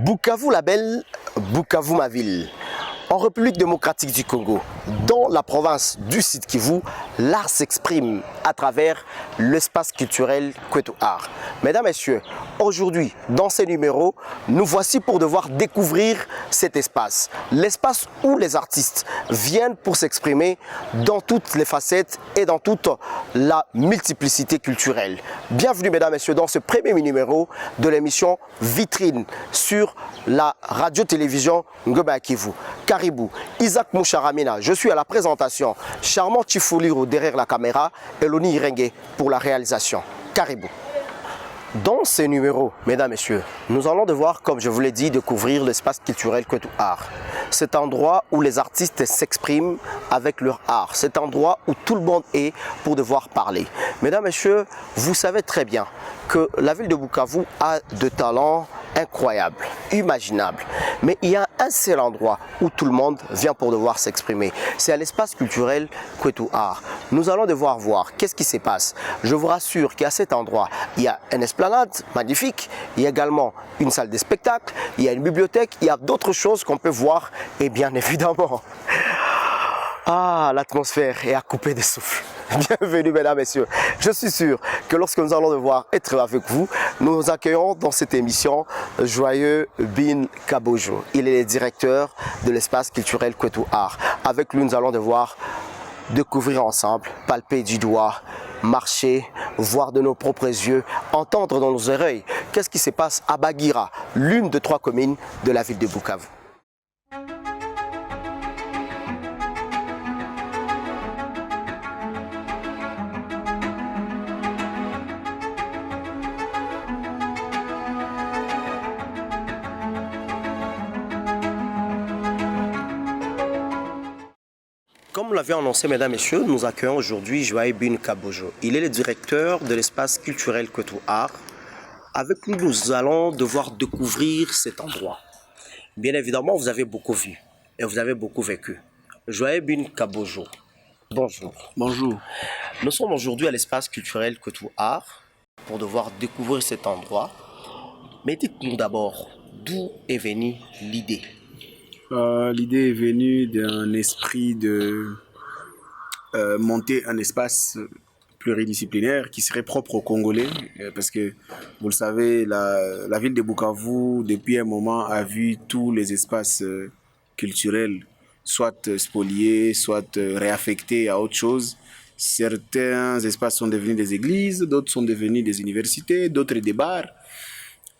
Bukavu la belle, Bukavu ma ville. En République démocratique du Congo, dans la province du Sud Kivu, l'art s'exprime à travers l'espace culturel Kwetu Art. Mesdames, Messieurs, aujourd'hui, dans ces numéros, nous voici pour devoir découvrir cet espace. L'espace où les artistes viennent pour s'exprimer dans toutes les facettes et dans toute la multiplicité culturelle. Bienvenue, Mesdames, Messieurs, dans ce premier numéro de l'émission Vitrine sur la radio-télévision Ngeba Kivu. Caribou, Isaac Moucharamina, je suis à la présentation, Charmant Tifouliru derrière la caméra et Loni Irenge pour la réalisation. Caribou. Dans ces numéros, mesdames, messieurs, nous allons devoir, comme je vous l'ai dit, découvrir l'espace culturel Kwetu Art. Cet endroit où les artistes s'expriment avec leur art. Cet endroit où tout le monde est pour devoir parler. Mesdames, messieurs, vous savez très bien que la ville de Bukavu a de talents incroyables, imaginables. Mais il y a un seul endroit où tout le monde vient pour devoir s'exprimer. C'est à l'espace culturel Kwetu Art. Nous allons devoir voir qu'est-ce qui se passe. Je vous rassure qu'à cet endroit, il y a une esplanade magnifique, il y a également une salle de spectacle, il y a une bibliothèque, il y a d'autres choses qu'on peut voir. Et bien évidemment, l'atmosphère est à couper de souffle. Bienvenue, mesdames, messieurs. Je suis sûr que lorsque nous allons devoir être avec vous, nous accueillons dans cette émission Joyeux Bin Kabojo. Il est le directeur de l'espace culturel Kwetu Art. Avec lui, nous allons devoir découvrir ensemble, palper du doigt, marcher, voir de nos propres yeux, entendre dans nos oreilles qu'est-ce qui se passe à Bagira, l'une de 3 communes de la ville de Bukavu. Comme vous l'avez annoncé, mesdames et messieurs, nous accueillons aujourd'hui Joyeux Bin Kabojo. Il est le directeur de l'espace culturel Kwetu Art. Avec lui, nous allons devoir découvrir cet endroit. Bien évidemment, vous avez beaucoup vu et vous avez beaucoup vécu. Joyeux Bin Kabojo, bonjour. Bonjour. Nous sommes aujourd'hui à l'espace culturel Kwetu Art pour devoir découvrir cet endroit. Mais dites-nous d'abord, d'où est venue l'idée ? L'idée est venue d'un esprit de monter un espace pluridisciplinaire qui serait propre aux Congolais, parce que, vous le savez, la ville de Bukavu, depuis un moment, a vu tous les espaces culturels, soit spoliés, soit réaffectés à autre chose. Certains espaces sont devenus des églises, d'autres sont devenus des universités, d'autres des bars.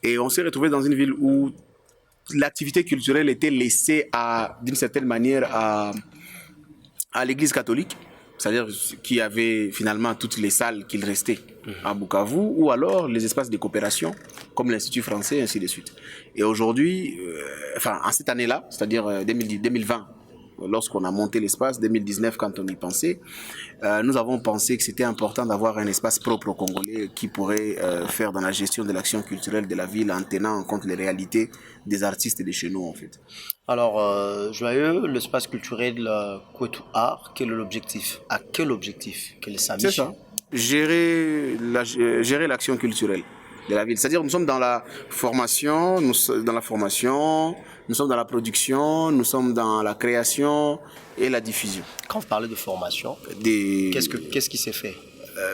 Et on s'est retrouvé dans une ville où l'activité culturelle était laissée d'une certaine manière à l'église catholique, c'est-à-dire qui avait finalement toutes les salles qu'il restait à Bukavu, ou alors les espaces de coopération comme l'Institut français, ainsi de suite. Et aujourd'hui, en cette année-là, c'est-à-dire 2020, lorsqu'on a monté l'espace, 2019 quand on y pensait, nous avons pensé que c'était important d'avoir un espace propre aux Congolais qui pourrait faire dans la gestion de l'action culturelle de la ville en tenant en compte les réalités des artistes de chez nous en fait. Alors, Joyeux, l'espace culturel Kwetu Art, quel est l'objectif? À quel objectif? Quelle est sa mission? C'est ça, gérer l'action culturelle de la ville. C'est-à-dire nous sommes dans la formation, nous sommes dans la production, nous sommes dans la création et la diffusion. Quand vous parlez de formation, qu'est-ce qui s'est fait?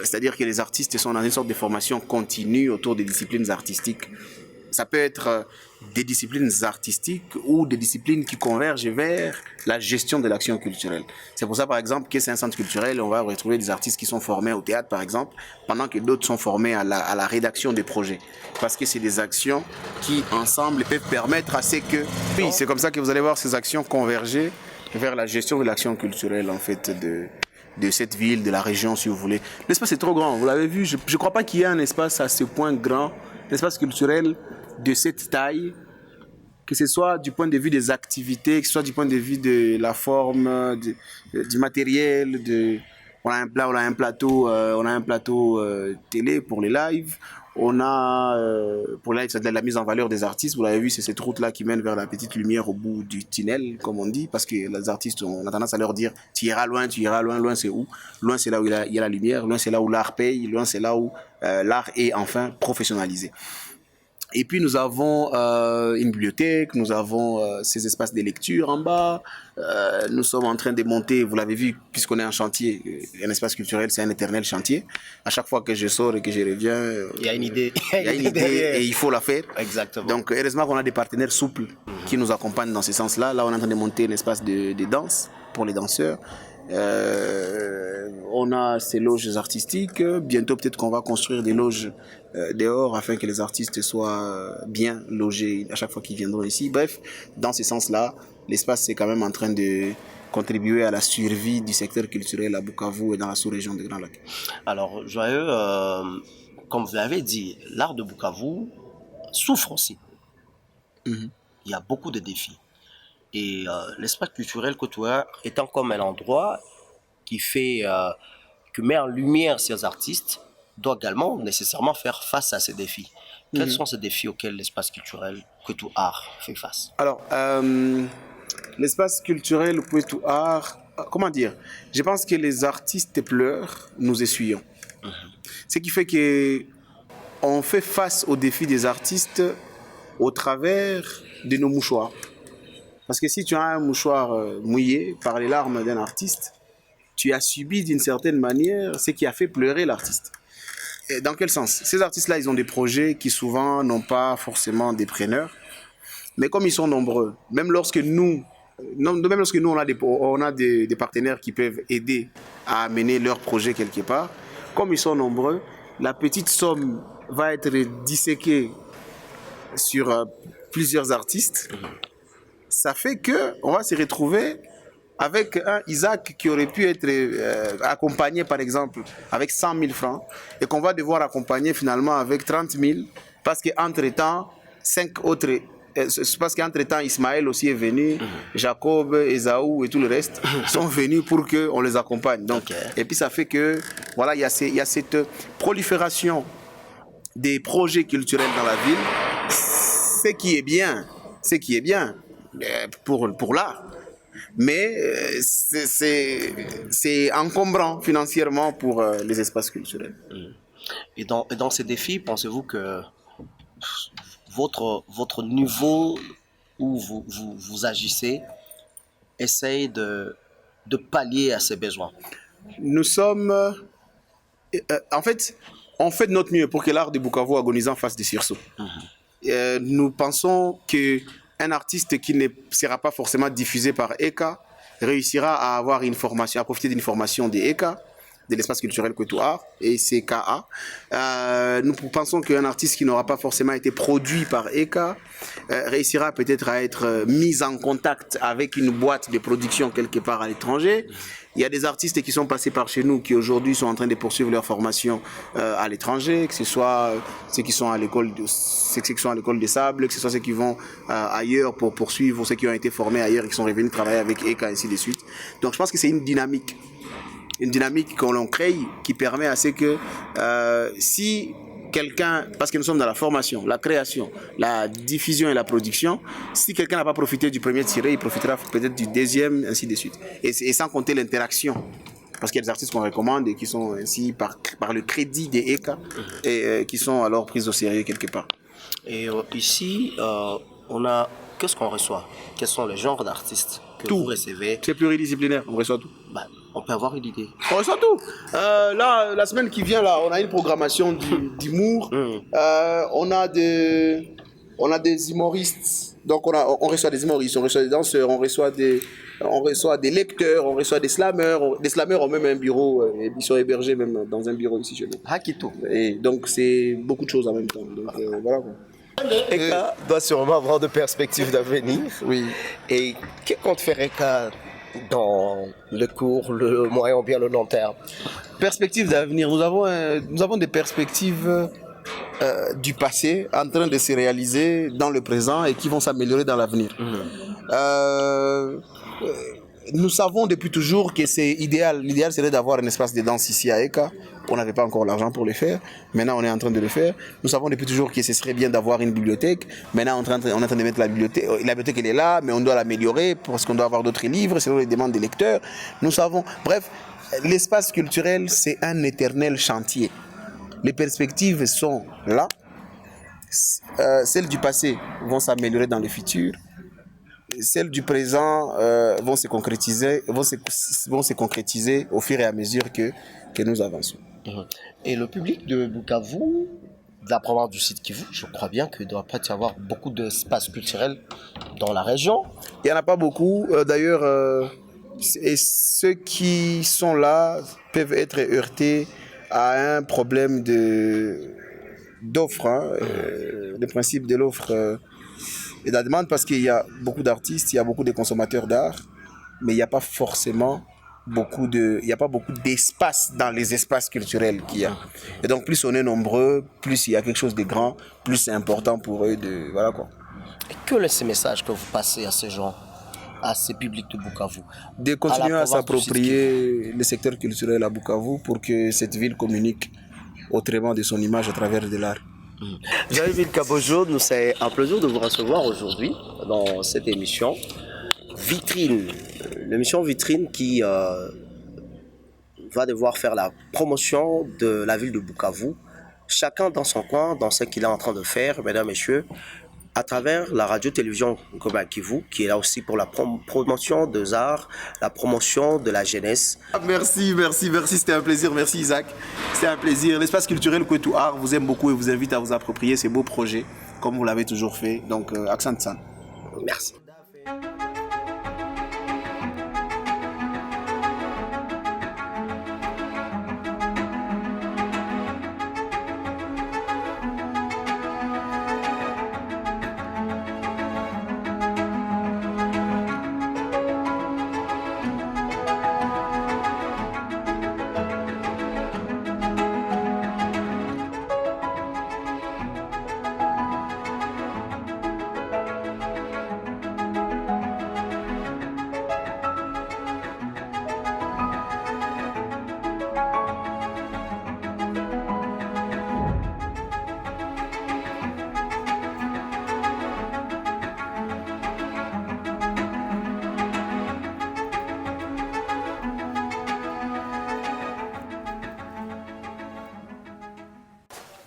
C'est-à-dire que les artistes sont dans une sorte de formation continue autour des disciplines artistiques Ça peut être des disciplines artistiques ou des disciplines qui convergent vers la gestion de l'action culturelle. C'est pour ça, par exemple, que c'est un centre culturel, on va retrouver des artistes qui sont formés au théâtre, par exemple, pendant que d'autres sont formés à la rédaction des projets. Parce que c'est des actions qui, ensemble, peuvent permettre à ce que... Oui, c'est comme ça que vous allez voir ces actions converger vers la gestion de l'action culturelle, en fait, de cette ville, de la région, si vous voulez. L'espace est trop grand, vous l'avez vu. Je ne crois pas qu'il y ait un espace à ce point grand, un espace culturel de cette taille, que ce soit du point de vue des activités, que ce soit du point de vue de la forme, du matériel. On a un plateau, télé pour les lives. On a, pour les lives, c'est de la mise en valeur des artistes. Vous l'avez vu, c'est cette route-là qui mène vers la petite lumière au bout du tunnel, comme on dit, parce que les artistes, on a tendance à leur dire, tu iras loin, loin c'est où? Loin, c'est là où il y a la lumière, loin, c'est là où l'art paye, loin, c'est là où l'art est enfin professionnalisé. Et puis nous avons une bibliothèque, nous avons ces espaces de lecture en bas. Nous sommes en train de monter, vous l'avez vu, puisqu'on est en chantier, un espace culturel, c'est un éternel chantier. À chaque fois que je sors et que je reviens, il y a une idée. Il y a une idée et il faut la faire. Exactement. Donc heureusement qu'on a des partenaires souples qui nous accompagnent dans ce sens-là. Là, on est en train de monter un espace de danse pour les danseurs. On a ces loges artistiques. Bientôt, peut-être qu'on va construire des loges dehors afin que les artistes soient bien logés à chaque fois qu'ils viendront ici. Bref, dans ce sens-là, l'espace est quand même en train de contribuer à la survie du secteur culturel à Bukavu et dans la sous-région de Grand Lac. Alors, Joyeux, comme vous l'avez dit, l'art de Bukavu souffre aussi. Il y a beaucoup de défis. Et l'espace culturel côtoyeur étant comme un endroit qui met en lumière ces artistes, doit également nécessairement faire face à ces défis. Quels sont ces défis auxquels l'espace culturel Kwetu Art fait face? Alors, l'espace culturel Kwetu Art, comment dire? Je pense que les artistes pleurent, nous essuyons. Ce qui fait qu'on fait face aux défis des artistes au travers de nos mouchoirs. Parce que si tu as un mouchoir mouillé par les larmes d'un artiste, tu as subi d'une certaine manière ce qui a fait pleurer l'artiste. Et dans quel sens? Ces artistes-là, ils ont des projets qui souvent n'ont pas forcément des preneurs. Mais comme ils sont nombreux, même lorsque nous on a des partenaires qui peuvent aider à amener leur projet quelque part, comme ils sont nombreux, la petite somme va être disséquée sur plusieurs artistes. Ça fait qu'on va se retrouver avec un Isaac qui aurait pu être accompagné, par exemple, avec 100 000 francs, et qu'on va devoir accompagner finalement avec 30 000, parce qu'entre-temps, Ismaël aussi est venu, Jacob, Esaü et tout le reste sont venus pour qu'on les accompagne. Donc, et puis ça fait que, voilà, il y a cette prolifération des projets culturels dans la ville, ce qui est bien pour l'art. Mais c'est encombrant financièrement pour les espaces culturels. Et dans ces défis, pensez-vous que votre niveau où vous agissez essaye de pallier à ces besoins? Nous sommes... en fait, on fait de notre mieux pour que l'art de Bukavu agonisant fasse des sursauts. Nous pensons qu'un artiste qui ne sera pas forcément diffusé par ECA réussira à avoir une formation, à profiter d'une formation des ECA, de l'espace culturel Kwetu Art et CKA. Nous pensons qu'un artiste qui n'aura pas forcément été produit par ECA réussira peut-être à être mis en contact avec une boîte de production quelque part à l'étranger. Il y a des artistes qui sont passés par chez nous qui aujourd'hui sont en train de poursuivre leur formation à l'étranger, que ce soit ceux qui sont à l'école des Sables, que ce soit ceux qui vont ailleurs pour poursuivre, ceux qui ont été formés ailleurs et qui sont revenus travailler avec ECA, ainsi de suite. Donc je pense que c'est une dynamique qu'on l'on crée qui permet à ce que si quelqu'un, parce que nous sommes dans la formation, la création, la diffusion et la production, si quelqu'un n'a pas profité du premier tiré, il profitera peut-être du deuxième, ainsi de suite. Et sans compter l'interaction. Parce qu'il y a des artistes qu'on recommande et qui sont ainsi par le crédit des ECA et qui sont alors pris au sérieux quelque part. Et ici, qu'est-ce qu'on reçoit? Quels sont les genres d'artistes que vous recevez? C'est pluridisciplinaire, on reçoit tout. On peut avoir une idée. On reçoit tout. Là, la semaine qui vient, là, on a une programmation d'humour. On a on a des humoristes, donc on reçoit des humoristes, on reçoit des danseurs, on reçoit des lecteurs, on reçoit des slammeurs. Des slammeurs ont même un bureau, ils sont hébergés même dans un bureau ici chez nous. Hakito. Et donc c'est beaucoup de choses en même temps. Donc voilà quoi. Eka doit sûrement avoir de perspectives d'avenir. Oui. Et que compte faire Eka dans le court, le moyen ou bien le long terme? Perspectives d'avenir. Nous avons des perspectives du passé en train de se réaliser dans le présent et qui vont s'améliorer dans l'avenir. Nous savons depuis toujours que c'est idéal. L'idéal serait d'avoir un espace de danse ici à Eka. On n'avait pas encore l'argent pour le faire. Maintenant, on est en train de le faire. Nous savons depuis toujours que ce serait bien d'avoir une bibliothèque. Maintenant, on est en train de mettre la bibliothèque. La bibliothèque, elle est là, mais on doit l'améliorer parce qu'on doit avoir d'autres livres selon les demandes des lecteurs. Nous savons. Bref, l'espace culturel, c'est un éternel chantier. Les perspectives sont là. Celles du passé vont s'améliorer dans le futur. Celles du présent vont se concrétiser au fur et à mesure que nous avançons. Et le public de Bukavu, de la province du sud Kivu, je crois bien qu'il ne doit pas y avoir beaucoup d'espace culturel dans la région. Il n'y en a pas beaucoup. D'ailleurs, et ceux qui sont là peuvent être heurtés à un problème d'offre, le principe de l'offre et de la demande, parce qu'il y a beaucoup d'artistes, il y a beaucoup de consommateurs d'art, mais il n'y a pas forcément il n'y a pas beaucoup d'espace dans les espaces culturels qu'il y a. Et donc plus on est nombreux, plus il y a quelque chose de grand, plus c'est important pour eux de... Voilà quoi. Et quel est ce message que vous passez à ces gens, à ces publics de Bukavu? De continuer à s'approprier le secteur culturel à Bukavu pour que cette ville communique autrement de son image à travers de l'art. Jean-Yves Kabojo, nous c'est un plaisir de vous recevoir aujourd'hui dans cette émission Vitrine. L'émission Vitrine qui va devoir faire la promotion de la ville de Bukavu, chacun dans son coin, dans ce qu'il est en train de faire, mesdames, messieurs, à travers la radio-télévision Goma Kivu, qui est là aussi pour la promotion des arts, la promotion de la jeunesse. Merci, c'était un plaisir, merci Isaac. C'était un plaisir. L'espace culturel Kwetu Art vous aime beaucoup et vous invite à vous approprier ces beaux projets, comme vous l'avez toujours fait. Donc, accent de ça. Merci.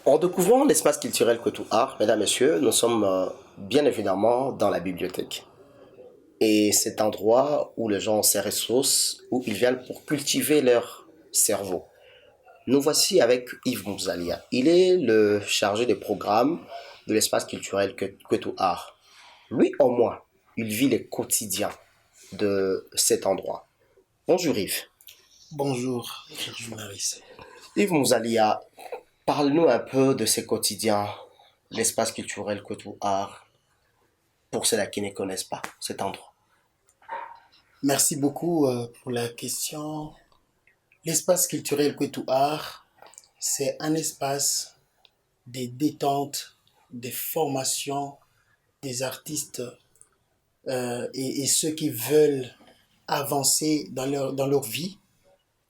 En découvrant l'espace culturel Kwetu Art, mesdames, messieurs, nous sommes bien évidemment dans la bibliothèque. Et cet endroit où les gens ont ces ressources, où ils viennent pour cultiver leur cerveau. Nous voici avec Yves Mouzalia. Il est le chargé des programmes de l'espace culturel Kwetu Art. Lui, au moins, il vit les quotidiens de cet endroit. Bonjour Yves. Bonjour, journaliste. Yves Mouzalia, parle-nous un peu de ces quotidiens, l'espace culturel Kwetu Art, pour ceux qui ne connaissent pas cet endroit. Merci beaucoup pour la question. L'espace culturel Kwetu Art, c'est un espace de détente, de formation des artistes et ceux qui veulent avancer dans leur vie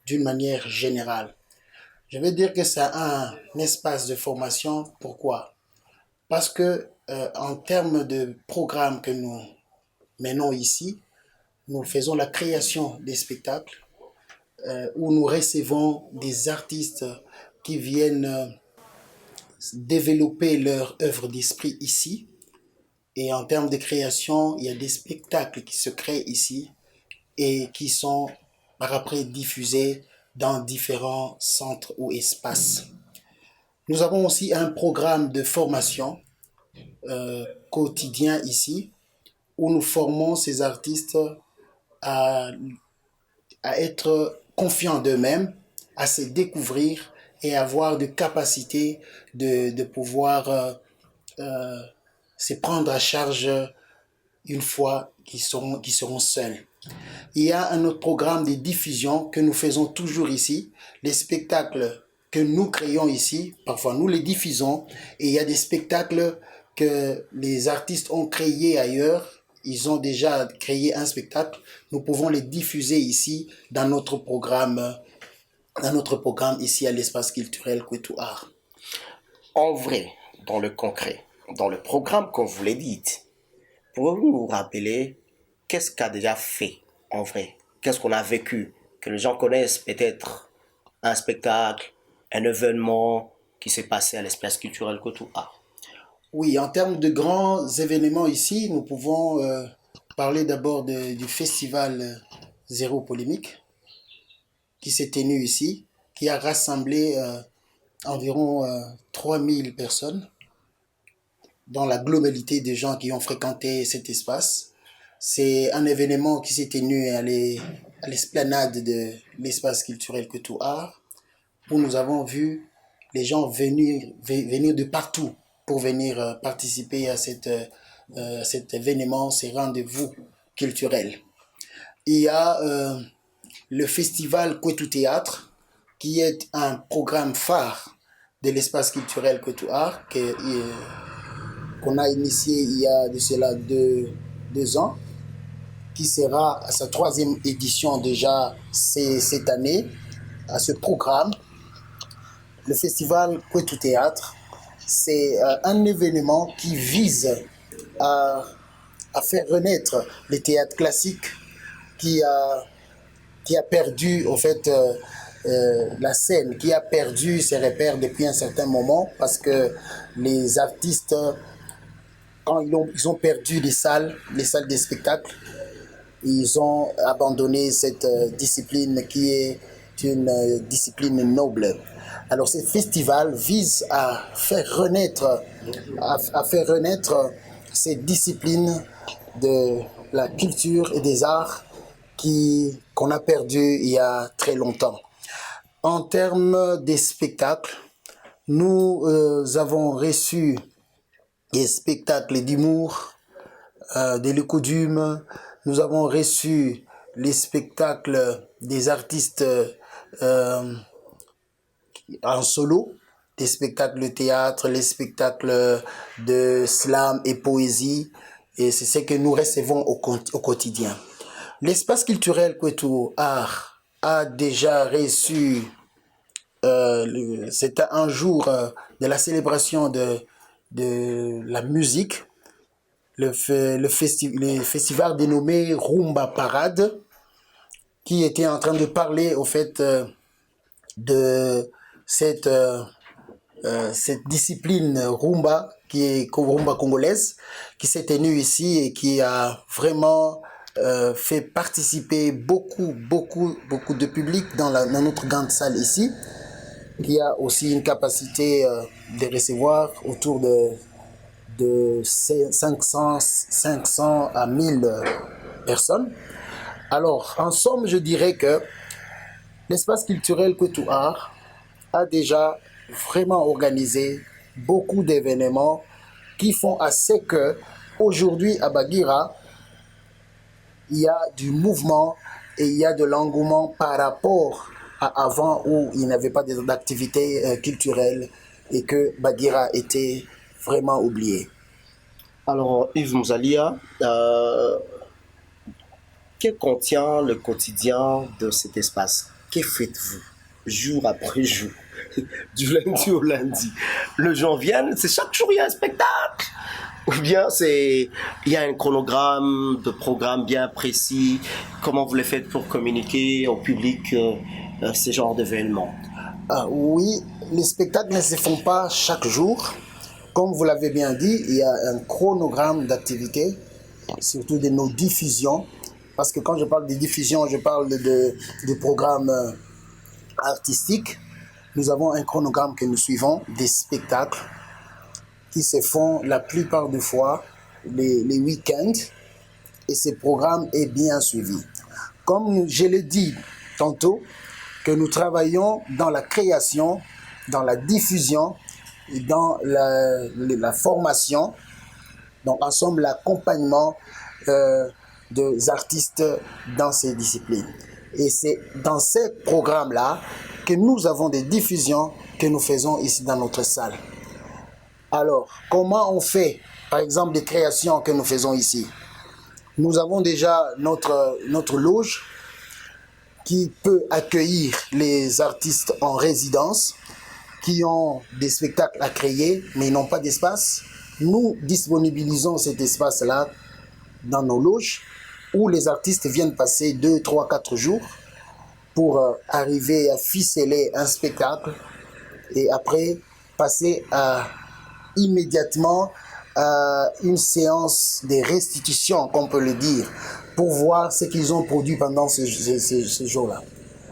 d'une manière générale. Je veux dire que c'est un espace de formation. Pourquoi? Parce que en termes de programme que nous menons ici, nous faisons la création des spectacles où nous recevons des artistes qui viennent développer leur œuvre d'esprit ici. Et en termes de création, il y a des spectacles qui se créent ici et qui sont par après diffusés dans différents centres ou espaces. Nous avons aussi un programme de formation quotidien ici, où nous formons ces artistes à, à être confiants d'eux-mêmes, à se découvrir et avoir de capacités de pouvoir se prendre à charge une fois qu'ils seront seuls. Il y a un autre programme de diffusion que nous faisons toujours ici. Les spectacles que nous créons ici, parfois nous les diffusons, et il y a des spectacles que les artistes ont créés ailleurs. Ils ont déjà créé un spectacle. Nous pouvons les diffuser ici dans notre programme ici à l'espace culturel Kwetu Art. En vrai, dans le concret, dans le programme qu'on vous l'a dit, pouvez-vous nous rappeler qu'est-ce qu'a déjà fait en vrai? Qu'est-ce qu'on a vécu? Que les gens connaissent peut-être un spectacle, un événement qui s'est passé à l'espace culturel Kwetu Art. Oui, en termes de grands événements ici, nous pouvons parler d'abord du festival Zéro Polémique qui s'est tenu ici, qui a rassemblé environ 3000 personnes dans la globalité des gens qui ont fréquenté cet espace. C'est un événement qui s'est tenu à l'esplanade de l'espace culturel Kwetu Art, où nous avons vu les gens venir de partout pour venir participer à cet événement, ces rendez-vous culturels. Il y a le festival Kwetu Théâtre, qui est un programme phare de l'espace culturel Kwetu Art, qu'on a initié il y a de cela 2 ans, qui sera à sa 3e édition déjà cette année, à ce programme. Le festival Kwetu Théâtre, c'est un événement qui vise à faire renaître le théâtre classique qui a perdu en fait la scène, qui a perdu ses repères depuis un certain moment, parce que les artistes, quand ils ont perdu les salles des spectacles, ils ont abandonné cette discipline qui est une discipline noble. Alors ce festival vise à faire renaître ces disciplines de la culture et des arts qu'on a perdu il y a très longtemps. En termes des spectacles, nous avons reçu des spectacles d'humour, de l'écodume. Nous avons reçu les spectacles des artistes en solo, des spectacles de théâtre, les spectacles de slam et poésie, et c'est ce que nous recevons au quotidien. L'espace culturel Kwetu Art a déjà reçu, c'était un jour de la célébration de la musique, le festival dénommé Rumba Parade, qui était en train de parler au fait de cette discipline rumba, qui est rumba congolaise, qui s'est tenue ici et qui a vraiment fait participer beaucoup de public dans notre grande salle ici, qui a aussi une capacité de recevoir autour de 500 à 1000 personnes. Alors, en somme, je dirais que l'espace culturel Kwetu Art a déjà vraiment organisé beaucoup d'événements qui font à ce que aujourd'hui à Bagira, il y a du mouvement et il y a de l'engouement par rapport à avant, où il n'y avait pas d'activité culturelle et que Bagira était vraiment oublié. Alors, Yves Mouzalia, que contient le quotidien de cet espace? Que faites-vous jour après jour, du lundi au lundi? Les gens viennent, c'est chaque jour il y a un spectacle, ou bien il y a un chronogramme de programme bien précis? Comment vous les faites pour communiquer au public ce genre d'événements? Oui, les spectacles ne se font pas chaque jour. Comme vous l'avez bien dit, il y a un chronogramme d'activité, surtout de nos diffusions. Parce que quand je parle de diffusion, je parle de programmes artistiques. Nous avons un chronogramme que nous suivons, des spectacles qui se font la plupart du fois les week-ends et ce programme est bien suivi. Comme je l'ai dit tantôt, que nous travaillons dans la création, dans la diffusion, et dans la formation, donc en somme l'accompagnement des artistes dans ces disciplines. Et c'est dans ces programmes-là que nous avons des diffusions que nous faisons ici dans notre salle. Alors, comment on fait, par exemple, des créations que nous faisons ici? Nous avons déjà notre loge qui peut accueillir les artistes en résidence, qui ont des spectacles à créer, mais ils n'ont pas d'espace. Nous disponibilisons cet espace-là dans nos loges, où les artistes viennent passer 2, 3, 4 jours pour arriver à ficeler un spectacle et après passer immédiatement à une séance de restitution, qu'on peut le dire, pour voir ce qu'ils ont produit pendant ce jour-là.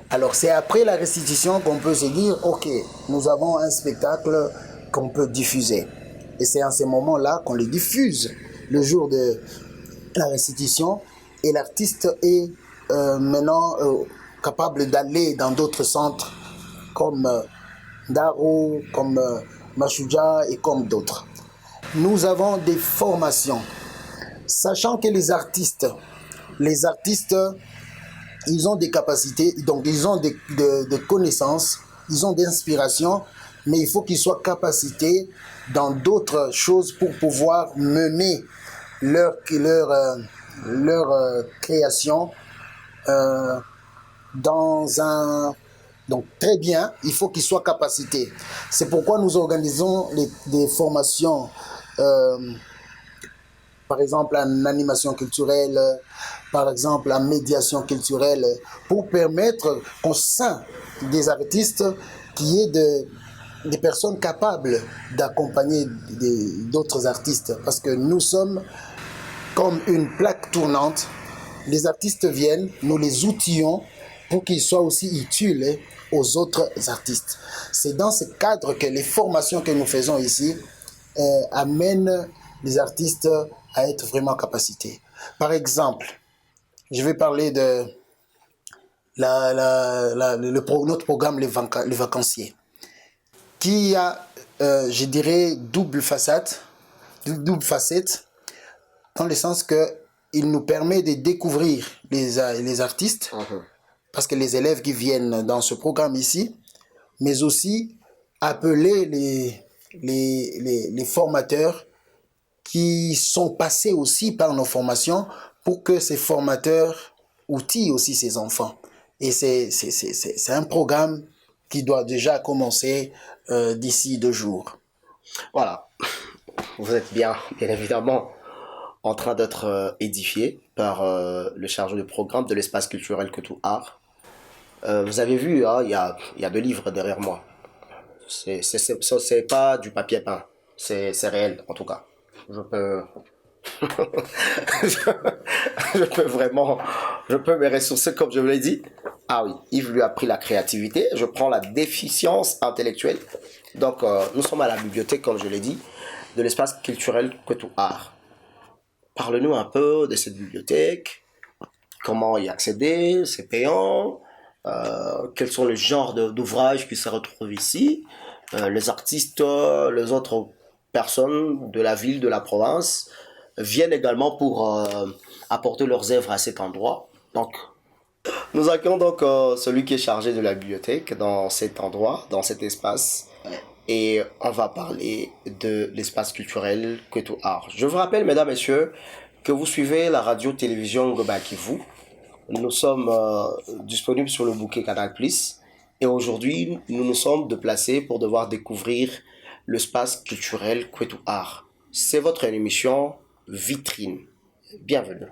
Alors c'est après la restitution qu'on peut se dire, ok, nous avons un spectacle qu'on peut diffuser. Et c'est en ce moment-là qu'on le diffuse, le jour de la restitution, et l'artiste est maintenant capable d'aller dans d'autres centres comme Daro, comme Mashouja et comme d'autres. Nous avons des formations, sachant que les artistes, ils ont des capacités, donc ils ont des connaissances, ils ont des inspirations, mais il faut qu'ils soient capacités dans d'autres choses pour pouvoir mener leur création dans un... Donc très bien, il faut qu'ils soient capacités. C'est pourquoi nous organisons des formations, par exemple en animation culturelle, par exemple en médiation culturelle, pour permettre qu'au sein des artistes, qu'il y ait des personnes capables d'accompagner d'autres artistes. Parce que nous sommes comme une plaque tournante. Les artistes viennent, nous les outillons pour qu'ils soient aussi utiles aux autres artistes. C'est dans ce cadre que les formations que nous faisons ici amènent les artistes à être vraiment capacités. Par exemple, je vais parler de notre programme Les Vacanciers, qui a, je dirais, double facette, dans le sens qu'il nous permet de découvrir les artistes, parce que les élèves qui viennent dans ce programme ici, mais aussi appeler les formateurs qui sont passés aussi par nos formations pour que ces formateurs outillent aussi ces enfants. Et c'est un programme qui doit déjà commencer d'ici 2 jours. Voilà, vous êtes bien évidemment en train d'être édifié par le chargé de programme de l'espace culturel Kwetu Art. Vous avez vu, hein, il y a 2 livres derrière moi. C'est pas du papier peint, c'est réel en tout cas. Je peux je peux me ressourcer comme je vous l'ai dit. Ah oui, Yves lui a pris la créativité, je prends la déficience intellectuelle. Donc nous sommes à la bibliothèque, comme je l'ai dit, de l'espace culturel Kwetu Art. Parle-nous un peu de cette bibliothèque, comment y accéder, c'est payant, quels sont les genres d'ouvrages qui se retrouvent ici, les artistes, les autres personnes de la ville, de la province, viennent également pour apporter leurs œuvres à cet endroit. Donc, nous accueillons donc celui qui est chargé de la bibliothèque dans cet endroit, dans cet espace. Et on va parler de l'espace culturel Kwetu Art. Je vous rappelle, mesdames, messieurs, que vous suivez la radio-télévision Global Kivu. Nous sommes disponibles sur le bouquet Canal+. Et aujourd'hui, nous nous sommes déplacés pour devoir découvrir l'espace culturel Kwetu Art. C'est votre émission Vitrine. Bienvenue.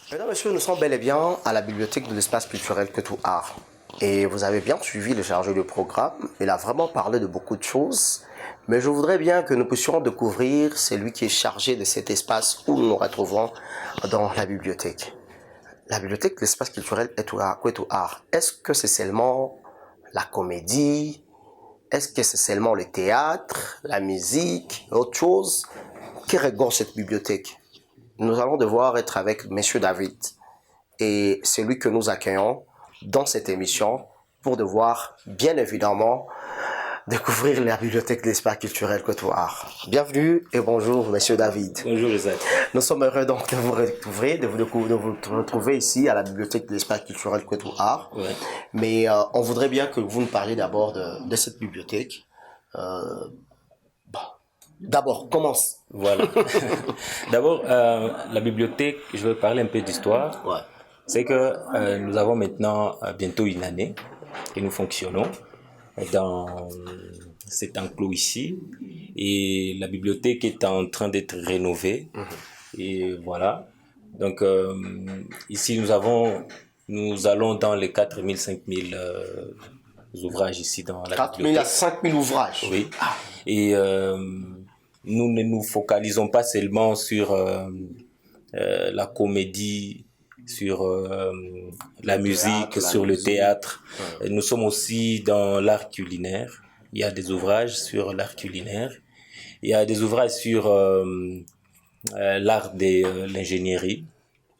Mesdames, Messieurs, nous sommes bel et bien à la bibliothèque de l'espace culturel Kwetu Art. Et vous avez bien suivi le chargé de programme. Il a vraiment parlé de beaucoup de choses. Mais je voudrais bien que nous puissions découvrir celui qui est chargé de cet espace où nous nous retrouvons dans la bibliothèque. La bibliothèque, l'espace culturel Kwetu Art. Est-ce que c'est seulement la comédie? Est-ce que c'est seulement le théâtre, la musique, autre chose? Que regorge cette bibliothèque? Nous allons devoir être avec Monsieur David et celui que nous accueillons dans cette émission pour devoir, bien évidemment, découvrir la bibliothèque de l'espace culturel Kwetu Art. Bienvenue et bonjour, Monsieur David. Bonjour, Isaac. Nous sommes heureux donc de vous retrouver, de vous retrouver ici à la bibliothèque de l'espace culturel Kwetu Art. Ouais. Mais on voudrait bien que vous nous parliez d'abord de cette bibliothèque. D'abord, commence. Voilà. D'abord, la bibliothèque, je vais parler un peu d'histoire. Ouais. C'est que nous avons maintenant bientôt une année que nous fonctionnons dans cet enclos ici. Et la bibliothèque est en train d'être rénovée. Et voilà. Donc, ici, nous allons dans les 4 000, 5 000 ouvrages ici dans la 4 000 bibliothèque. à 5 000 ouvrages. Oui. Et nous ne nous focalisons pas seulement sur la comédie, sur la musique, sur le théâtre. Ouais. Nous sommes aussi dans l'art culinaire. Il y a des ouvrages sur l'art culinaire. Il y a des ouvrages sur l'art de l'ingénierie.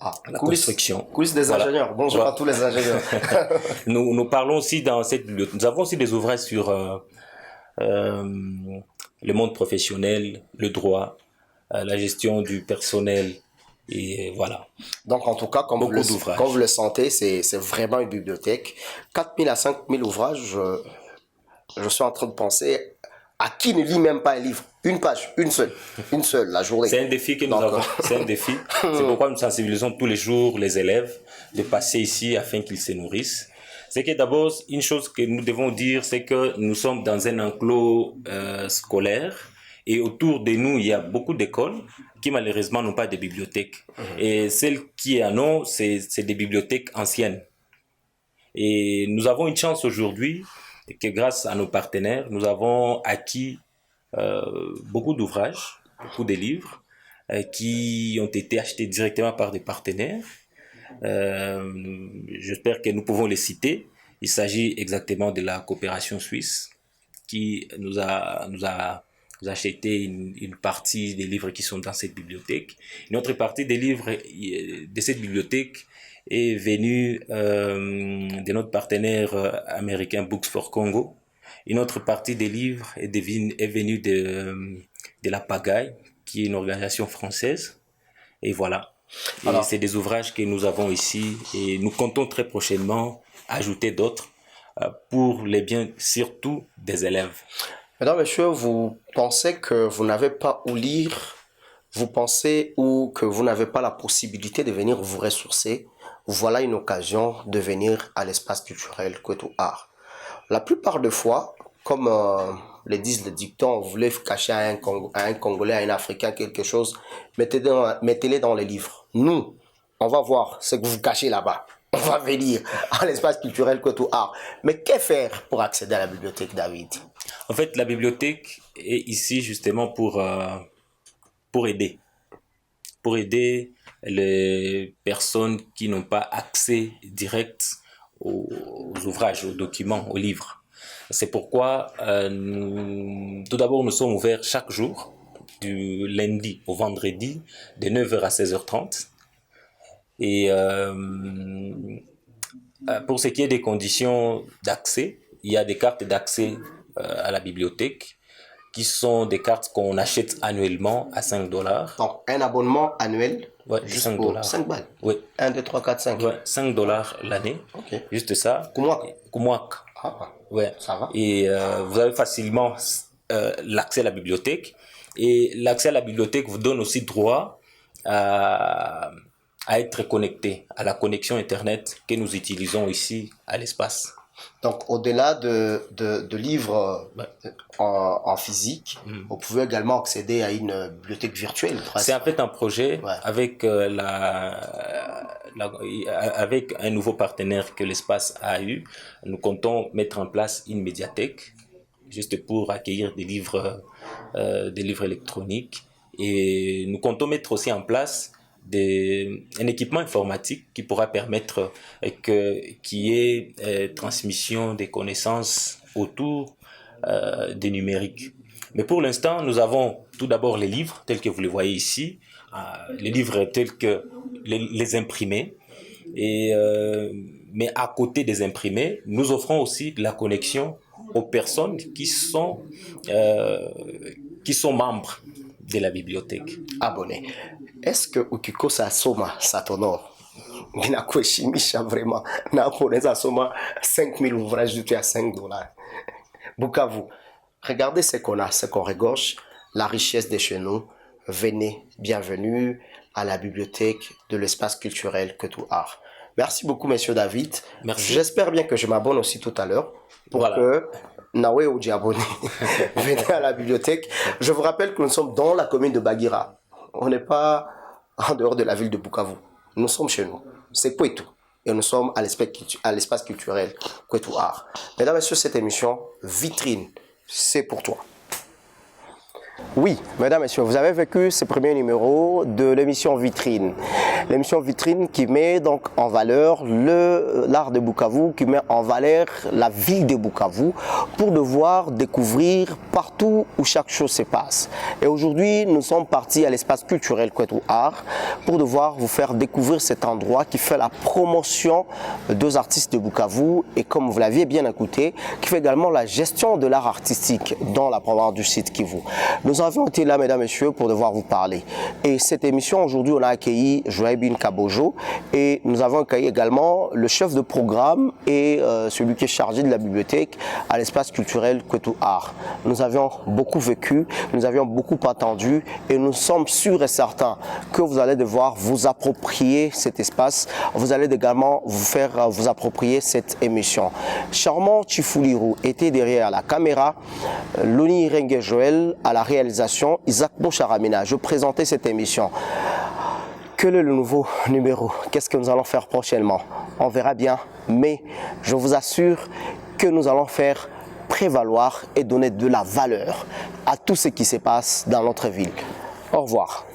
La construction. Coulisses des ingénieurs. Bonjour à tous les ingénieurs. Nous parlons aussi dans cette bibliothèque. Nous avons aussi des ouvrages sur le monde professionnel, le droit, la gestion du personnel, et voilà. Donc en tout cas, comme vous le sentez, c'est vraiment une bibliothèque. 4 000 à 5 000 ouvrages, je suis en train de penser à qui ne lit même pas un livre. Une page, une seule la journée. C'est un défi que nous avons. C'est un défi. C'est pourquoi nous sensibilisons tous les jours les élèves de passer ici afin qu'ils se nourrissent. C'est que d'abord, une chose que nous devons dire, c'est que nous sommes dans un enclos scolaire et autour de nous, il y a beaucoup d'écoles qui malheureusement n'ont pas de bibliothèques. Et celles qui en ont, c'est des bibliothèques anciennes. Et nous avons une chance aujourd'hui que grâce à nos partenaires, nous avons acquis beaucoup d'ouvrages, beaucoup de livres qui ont été achetés directement par des partenaires. J'espère que nous pouvons les citer. Il s'agit exactement de la coopération suisse qui nous a acheté une partie des livres qui sont dans cette bibliothèque. Une autre partie des livres de cette bibliothèque est venue de notre partenaire américain Books for Congo. Une autre partie des livres est venue de la Pagaille, qui est une organisation française. Et voilà. Alors, c'est des ouvrages que nous avons ici et nous comptons très prochainement ajouter d'autres pour les biens surtout des élèves. Mesdames, Messieurs, vous pensez que vous n'avez pas où lire, vous pensez ou que vous n'avez pas la possibilité de venir vous ressourcer, voilà une occasion de venir à l'espace culturel Kwetu Art. La plupart des fois, comme le disent les dictons, vous voulez cacher à un Congolais, à un Africain quelque chose, mettez-les dans les livres. Nous, on va voir ce que vous cachez là-bas. On va venir à l'espace culturel Kwetu Art. Mais que faire pour accéder à la bibliothèque, David? En fait, la bibliothèque est ici justement pour aider. Pour aider les personnes qui n'ont pas accès direct aux ouvrages, aux documents, aux livres. C'est pourquoi, tout d'abord, nous sommes ouverts chaque jour, du lundi au vendredi, de 9h à 16h30. Et pour ce qui est des conditions d'accès, il y a des cartes d'accès à la bibliothèque qui sont des cartes qu'on achète annuellement à $5. Donc, un abonnement annuel, ouais, juste 5 pour $. 5 balles. Oui. 1, 2, 3, 4, 5. Ouais, $5 l'année. Ok. Juste ça. Kumwak. Ah, ouais. Ça va. Et vous avez facilement l'accès à la bibliothèque. Et l'accès à la bibliothèque vous donne aussi droit à être connecté à la connexion Internet que nous utilisons ici à l'espace. Donc, au-delà de livres en physique, vous pouvez également accéder à une bibliothèque virtuelle. C'est en fait un projet Ouais. avec, avec un nouveau partenaire que l'espace a eu. Nous comptons mettre en place une médiathèque juste pour accueillir des livres électroniques. Et nous comptons mettre aussi en place un équipement informatique qui pourra permettre qu'il y ait transmission des connaissances autour des numériques. Mais pour l'instant, nous avons tout d'abord les livres tels que vous les voyez ici, les livres tels que les imprimés. Mais à côté des imprimés, nous offrons aussi de la connexion aux personnes qui sont membres de la bibliothèque. Abonné. Est-ce que ukikosa soma satono inakuheshimisha vraiment na unaweza soma 5000 ouvrages du à $5? Bukavu, regardez ce qu'on a, ce qu'on regorge, la richesse de chez nous. Venez, bienvenue à la bibliothèque de l'espace culturel Kwetu Art. Merci beaucoup, monsieur David. Merci. J'espère bien que je m'abonne aussi tout à l'heure pour que Nawe ou abonné. Venez à la bibliothèque. Je vous rappelle que nous sommes dans la commune de Bagira. On n'est pas en dehors de la ville de Bukavu. Nous sommes chez nous. C'est Kwetu. Et nous sommes à l'espace culturel Kwetu Art. Mesdames et messieurs, cette émission, Vitrine, c'est pour toi. Oui, mesdames et messieurs, vous avez vécu ce premier numéro de l'émission Vitrine. L'émission Vitrine qui met donc en valeur l'art de Bukavu, qui met en valeur la ville de Bukavu pour devoir découvrir partout où chaque chose se passe. Et aujourd'hui, nous sommes partis à l'espace culturel Kwetu Art pour devoir vous faire découvrir cet endroit qui fait la promotion des artistes de Bukavu et, comme vous l'aviez bien écouté, qui fait également la gestion de l'art artistique dans la province du site Kivu. Nous avions été là, mesdames et messieurs, pour devoir vous parler. Et cette émission, aujourd'hui, on a accueilli Joaibin Kabojo et nous avons accueilli également le chef de programme et celui qui est chargé de la bibliothèque à l'espace culturel Kwetu Art. Nous avions beaucoup vécu, nous avions beaucoup entendu et nous sommes sûrs et certains que vous allez devoir vous approprier cet espace. Vous allez également vous approprier cette émission. Charmant Chifuliru était derrière la caméra, Loni Renge Joël à la réalisation, Isaac Boucharamina. Je présentais cette émission. Quel est le nouveau numéro? Qu'est-ce que nous allons faire prochainement? On verra bien, mais je vous assure que nous allons faire prévaloir et donner de la valeur à tout ce qui se passe dans notre ville. Au revoir.